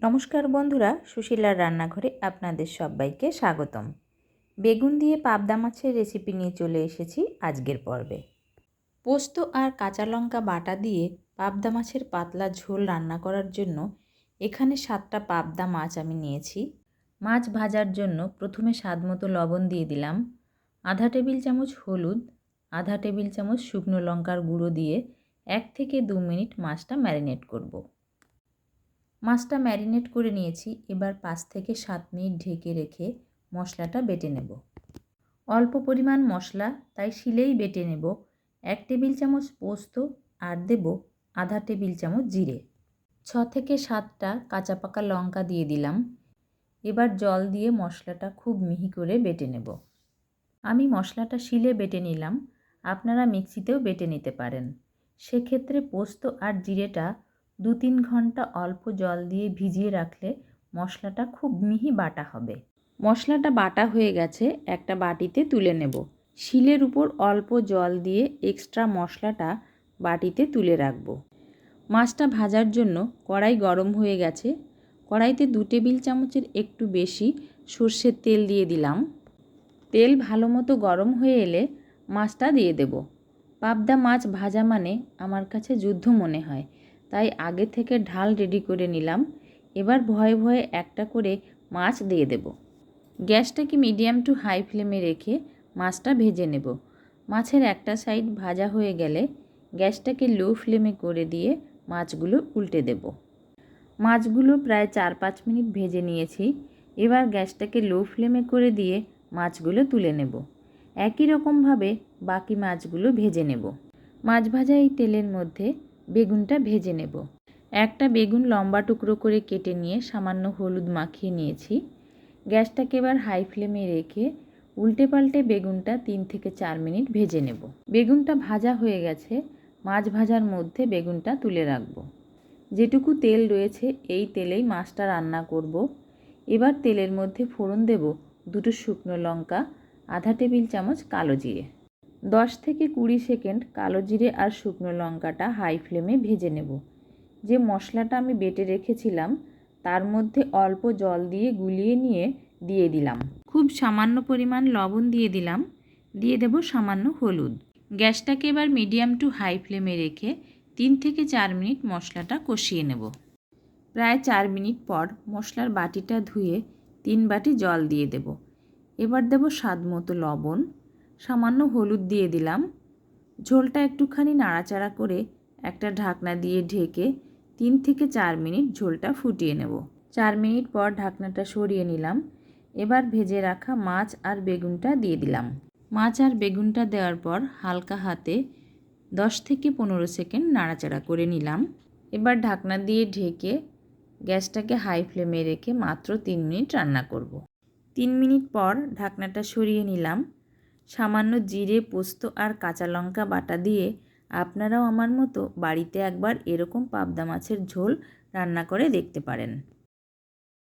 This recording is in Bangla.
নমস্কার বন্ধুরা, সুশীলার রান্নাঘরে আপনাদের সবাইকে স্বাগতম। বেগুন দিয়ে পাবদা মাছের রেসিপি নিয়ে চলে এসেছি আজকের পর্বে। পোস্ত আর কাঁচা লঙ্কা বাটা দিয়ে পাবদা মাছের পাতলা ঝোল রান্না করার জন্য এখানে 7টা পাবদা মাছ আমি নিয়েছি। মাছ ভাজার জন্য প্রথমে স্বাদমতো লবণ দিয়ে দিলাম, আধা টেবিল চামচ হলুদ, আধা টেবিল চামচ শুকনো লঙ্কার গুঁড়ো দিয়ে 1 থেকে 2 মিনিট মাছটা ম্যারিনেট করব। মাছটা ম্যারিনেট করে নিয়েছি। এবার 5 থেকে 7 মিনিট ঢেকে রেখে মশলাটা বেটে নেব। অল্প পরিমাণ মশলা, তাই শিলেই বেটে নেব। 1 টেবিল চামচ পোস্ত আর দেব আধা টেবিল চামচ জিরে। 6 থেকে 7টা কাঁচা পাকা লঙ্কা দিয়ে দিলাম। এবার জল দিয়ে মশলাটা খুব মিহি করে বেটে নেব। আমি মশলাটা শিলে বেটে নিলাম, আপনারা মিক্সিতেও বেটে নিতে পারেন। সেক্ষেত্রে পোস্ত আর জিরেটা 2-3 ঘন্টা অল্প জল দিয়ে ভিজিয়ে রাখলে মশলাটা খুব মিহি বাটা হবে। মশলাটা বাটা হয়ে গেছে, একটা বাটিতে তুলে নেব। শিলের উপর অল্প জল দিয়ে এক্সট্রা মশলাটা বাটিতে তুলে রাখব। মাছটা ভাজার জন্য কড়াই গরম হয়ে গেছে। কড়াইতে 2 টেবিল চামচের একটু বেশি সর্ষের তেল দিয়ে দিলাম। তেল ভালো মতো গরম হয়ে এলে মাছটা দিয়ে দেব। পাবদা মাছ ভাজা মানে আমার কাছে যুদ্ধ মনে হয়, তাই আগে থেকে ঢাল রেডি করে নিলাম। এবার ভয়ে ভয়ে একটা করে মাছ দিয়ে দেব। গ্যাসটাকে মিডিয়াম টু হাই ফ্লেমে রেখে মাছটা ভেজে নেব। মাছের একটা সাইড ভাজা হয়ে গেলে গ্যাসটাকে লো ফ্লেমে করে দিয়ে মাছগুলো উল্টে দেব। মাছগুলো প্রায় 4-5 মিনিট ভেজে নিয়েছি। এবার গ্যাসটাকে লো ফ্লেমে করে দিয়ে মাছগুলো তুলে নেব। একই রকমভাবে বাকি মাছগুলো ভেজে নেব। মাছ ভাজা এই তেলের মধ্যে বেগুনটা ভেজে নেব। একটা বেগুন লম্বা টুকরো করে কেটে নিয়ে সামান্য হলুদ মাখিয়ে নিয়েছি। গ্যাসটাকে এবার হাই ফ্লেমে রেখে উল্টে পাল্টে বেগুনটা 3 থেকে 4 মিনিট ভেজে নেব। বেগুনটা ভাজা হয়ে গেছে। মাছ ভাজার মধ্যে বেগুনটা তুলে রাখব। যেটুকু তেল রয়েছে এই তেলেই মাছটা রান্না করব। এবার তেলের মধ্যে ফোড়ন দেব 2টো শুকনো লঙ্কা, আধা টেবিল চামচ কালো জিরে। 10 থেকে 20 সেকেন্ড কালো জিরে আর শুকনো লঙ্কাটা হাই ফ্লেমে ভেজে নেব। যে মশলাটা আমি বেটে রেখেছিলাম তার মধ্যে অল্প জল দিয়ে গুলিয়ে নিয়ে দিয়ে দিলাম। খুব সামান্য পরিমাণ লবণ দিয়ে দিলাম। দিয়ে দেব সামান্য হলুদ। গ্যাসটাকে এবার মিডিয়াম টু হাই ফ্লেমে রেখে 3 থেকে 4 মিনিট মশলাটা কষিয়ে নেব। প্রায় 4 মিনিট পর মশলার বাটিটা ধুয়ে 3 বাটি জল দিয়ে দেব। এবার দেব স্বাদ মতো লবণ, সামান্য হলুদ দিয়ে দিলাম। ঝোলটা একটুখানি নাড়াচাড়া করে একটা ঢাকনা দিয়ে ঢেকে 3 থেকে 4 মিনিট ঝোলটা ফুটিয়ে নেব। 4 মিনিট পর ঢাকনাটা সরিয়ে নিলাম। এবার ভেজে রাখা মাছ আর বেগুনটা দিয়ে দিলাম। মাছ আর বেগুনটা দেওয়ার পর হালকা হাতে 10 থেকে 15 সেকেন্ড নাড়াচাড়া করে নিলাম। এবার ঢাকনা দিয়ে ঢেকে গ্যাসটাকে হাই ফ্লেমে রেখে মাত্র 3 মিনিট রান্না করব। 3 মিনিট পর ঢাকনাটা সরিয়ে নিলাম। সামান্য জিরে, পোস্ত আর কাঁচা লঙ্কা বাটা দিয়ে আপনারাও আমার মতো বাড়িতে একবার এরকম পাবদা মাছের ঝোল রান্না করে দেখতে পারেন।